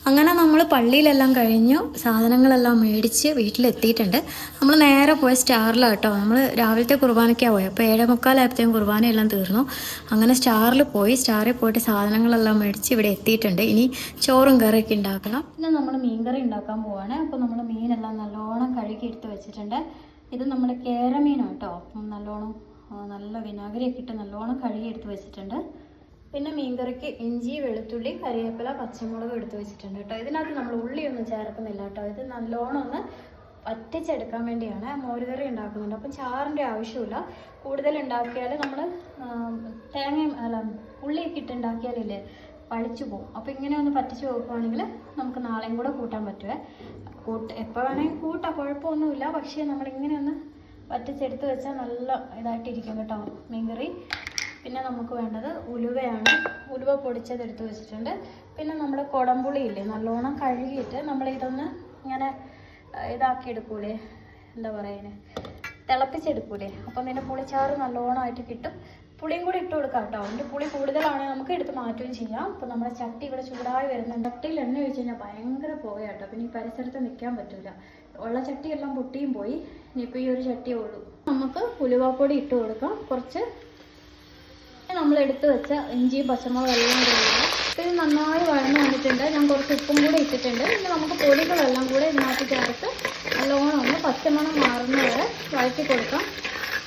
അങ്ങനെ നമ്മൾ പള്ളിയിലെല്ലാം കഴിഞ്ഞു, സാധനങ്ങളെല്ലാം മേടിച്ച് വീട്ടിലെത്തിയിട്ടുണ്ട്. നമ്മൾ നേരെ പോയ സ്റ്റാറിലാണ് കേട്ടോ. നമ്മൾ രാവിലത്തെ കുർബാനയ്ക്കാണ് പോയി. അപ്പോൾ 7:45 കുർബാനയെല്ലാം തീർന്നു. അങ്ങനെ സ്റ്റാറിൽ പോയിട്ട് സാധനങ്ങളെല്ലാം മേടിച്ച് ഇവിടെ എത്തിയിട്ടുണ്ട്. ഇനി ചോറും കറിയൊക്കെ ഉണ്ടാക്കണം. പിന്നെ നമ്മൾ മീൻകറി ഉണ്ടാക്കാൻ പോവാണ്. അപ്പോൾ നമ്മൾ മീനെല്ലാം നല്ലോണം കഴുകി എടുത്ത് വെച്ചിട്ടുണ്ട്. ഇത് നമ്മുടെ കേരമീനാണ് കേട്ടോ. നല്ലോണം നല്ല വിനാഗിരിയൊക്കെ ഇട്ട് നല്ലോണം കഴുകി എടുത്ത് വെച്ചിട്ടുണ്ട്. പിന്നെ മീൻകറിക്ക് ഇഞ്ചി, വെളുത്തുള്ളി, കറിവേപ്പില, പച്ചമുളക് എടുത്ത് വെച്ചിട്ടുണ്ട് കേട്ടോ. ഇതിനകത്ത് നമ്മൾ ഉള്ളിയൊന്നും ചേർക്കുന്നില്ല കേട്ടോ. ഇത് നല്ലോണം ഒന്ന് വറ്റിച്ചെടുക്കാൻ വേണ്ടിയാണ്. മോരുകറി ഉണ്ടാക്കുന്നുണ്ട്. അപ്പം ചാറിൻ്റെ ആവശ്യമില്ല. കൂടുതൽ ഉണ്ടാക്കിയാൽ നമ്മൾ ഉള്ളിയൊക്കെ ഇട്ട് ഉണ്ടാക്കിയാലില്ലേ പഴിച്ചു പോകും. അപ്പോൾ ഇങ്ങനെ ഒന്ന് പറ്റിച്ച് വെക്കുകയാണെങ്കിൽ നമുക്ക് നാളെയും കൂടെ കൂട്ടാൻ പറ്റുമേ. എപ്പോൾ വേണമെങ്കിൽ കൂട്ടാം, കുഴപ്പമൊന്നുമില്ല. പക്ഷേ നമ്മളിങ്ങനെ ഒന്ന് വറ്റിച്ചെടുത്ത് വെച്ചാൽ നല്ല ഇതായിട്ടിരിക്കും കേട്ടോ മീൻകറി. പിന്നെ നമുക്ക് വേണ്ടത് ഉലുവയാണ്. ഉലുവ പൊടിച്ചത് എടുത്ത് വെച്ചിട്ടുണ്ട്. പിന്നെ നമ്മുടെ കുടംപുളി ഇല്ലേ, നല്ലോണം കഴുകിയിട്ട് നമ്മളിതൊന്ന് ഇങ്ങനെ ഇതാക്കി എടുക്കൂലേ, എന്താ പറയുന്നത്, തിളപ്പിച്ചെടുക്കൂലേ. അപ്പം പിന്നെ പുളിച്ചാറ് നല്ലോണമായിട്ട് കിട്ടും. പുളിയും കൂടി ഇട്ട് കൊടുക്കാം കേട്ടോ. അതിൻ്റെ പുളി കൂടുതലാണെങ്കിൽ നമുക്ക് എടുത്ത് മാറ്റുകയും ചെയ്യാം. അപ്പോൾ നമ്മുടെ ചട്ടി ഇവിടെ ചൂടായി വരുന്നുണ്ട്. ചട്ടിയിൽ എണ്ണ ഒഴിച്ച് കഴിഞ്ഞാൽ ഭയങ്കര പുകയാട്ടോ. പിന്നെ ഈ പരിസരത്ത് നിൽക്കാൻ പറ്റില്ല. ഉള്ള ചട്ടിയെല്ലാം പൊട്ടിയും പോയി. ഇനിയിപ്പോൾ ഈ ഒരു ചട്ടിയേ ഉള്ളൂ. നമുക്ക് ഉലുവാപ്പൊടി ഇട്ട് കൊടുക്കാം. കുറച്ച് നമ്മൾ എടുത്ത് വെച്ച ഇഞ്ചിയും പച്ചമുളകും എല്ലാം കൂടെ ഇടുക. ഇത് നന്നായി വഴന്ന് വന്നിട്ടുണ്ട്. ഞാൻ കുറച്ച് ഉപ്പും കൂടെ ഇട്ടിട്ടുണ്ട്. പിന്നെ നമുക്ക് പൊടികളെല്ലാം കൂടെ ഇതിനകത്ത് ചേർത്ത് നല്ലോണം ഒന്ന് പച്ചമണം മാറുന്ന വരെ വഴറ്റി കൊടുക്കാം.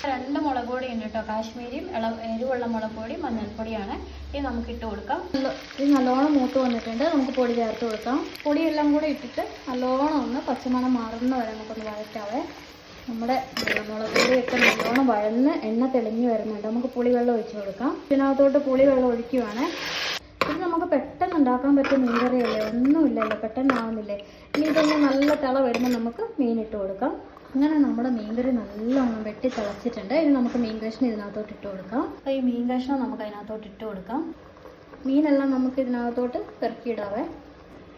2 മുളക് പൊടി ഉണ്ട് കേട്ടോ. കാശ്മീരിയും എരിവുള്ള മുളക് പൊടി, മഞ്ഞൾപ്പൊടിയാണ്. ഇത് നമുക്ക് ഇട്ട് കൊടുക്കാം. ഇത് നല്ലോണം മൂത്ത് വന്നിട്ടുണ്ട്. നമുക്ക് പൊടി ചേർത്ത് കൊടുക്കാം. പൊടിയെല്ലാം കൂടെ ഇട്ടിട്ട് നല്ലോണം ഒന്ന് പച്ചമണം മാറുന്ന വരെ നമുക്കൊന്ന് വഴറ്റാവേ. നമ്മുടെ മുളക് പൊടിയൊക്കെ നല്ലോണം വഴന്ന് എണ്ണ തെളിഞ്ഞ് വരുന്നുണ്ട്. നമുക്ക് പുളിവെള്ളം ഒഴിച്ച് കൊടുക്കാം. ഇതിനകത്തോട്ട് പുളിവെള്ളം ഒഴിക്കുവാണ്. ഇത് നമുക്ക് പെട്ടെന്ന് ഉണ്ടാക്കാൻ പറ്റിയ മീൻകറിയല്ലേ, ഒന്നുമില്ലല്ലോ, പെട്ടെന്നാവുന്നില്ലേ. ഇനി ഇതൊന്ന് നല്ല തിള വരുമ്പോൾ നമുക്ക് മീനിട്ട് കൊടുക്കാം. അങ്ങനെ നമ്മുടെ മീൻകറി നല്ലോണം വെട്ടി തിളച്ചിട്ടുണ്ട്. ഇനി നമുക്ക് മീൻ കഷ്ണം ഇതിനകത്തോട്ട് ഇട്ട് കൊടുക്കാം. അപ്പോൾ ഈ മീൻ കഷ്ണം നമുക്ക് അതിനകത്തോട്ട് ഇട്ട് കൊടുക്കാം. മീനെല്ലാം നമുക്ക് ഇതിനകത്തോട്ട് പെറുക്കിയിടാവേ.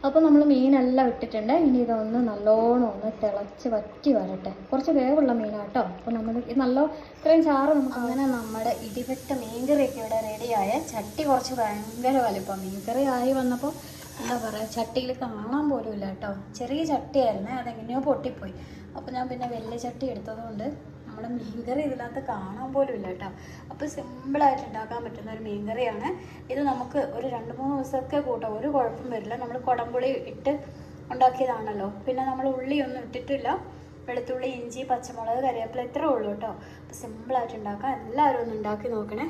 അപ്പോൾ നമ്മൾ മീനെല്ലാം ഇട്ടിട്ടുണ്ട്. ഇനി ഇതൊന്ന് നല്ലോണം ഒന്ന് തിളച്ച് വറ്റി വരട്ടെ. കുറച്ച് വേവുള്ള മീനാട്ടോ. അപ്പോൾ നമ്മൾ ഇത്രയും ചാറ് നമുക്ക്. അങ്ങനെ നമ്മുടെ ഇടിവെട്ട മീൻകറിയൊക്കെ ഇവിടെ റെഡിയായ. ചട്ടി കുറച്ച് ഭയങ്കര വലുപ്പം. മീൻകറി ആയി വന്നപ്പോൾ എന്താ പറയുക, ചട്ടിയിൽ കാണാൻ പോലും ഇല്ല കേട്ടോ. ചെറിയ ചട്ടിയായിരുന്നേ, അതെങ്ങനെയോ പൊട്ടിപ്പോയി. അപ്പോൾ ഞാൻ പിന്നെ വലിയ ചട്ടി എടുത്തതുകൊണ്ട് നമ്മുടെ മീൻകറി ഇതിനകത്ത് കാണാൻ പോലും ഇല്ല കേട്ടോ. അപ്പോൾ സിമ്പിളായിട്ട് ഉണ്ടാക്കാൻ പറ്റുന്ന ഒരു മീൻകറിയാണ് ഇത്. നമുക്ക് ഒരു 2-3 ദിവസമൊക്കെ കൂട്ടാം, ഒരു കുഴപ്പം വരില്ല. നമ്മൾ കുടംപുളി ഇട്ട് ഉണ്ടാക്കിയതാണല്ലോ. പിന്നെ നമ്മൾ ഉള്ളിയൊന്നും ഇട്ടിട്ടില്ല. വെളുത്തുള്ളി, ഇഞ്ചി, പച്ചമുളക്, കറിവേപ്പില ഇത്രേ ഉള്ളൂ കേട്ടോ. അപ്പോൾ സിമ്പിളായിട്ട് ഉണ്ടാക്കാം. എല്ലാവരും ഒന്ന് ഉണ്ടാക്കി നോക്കണേ.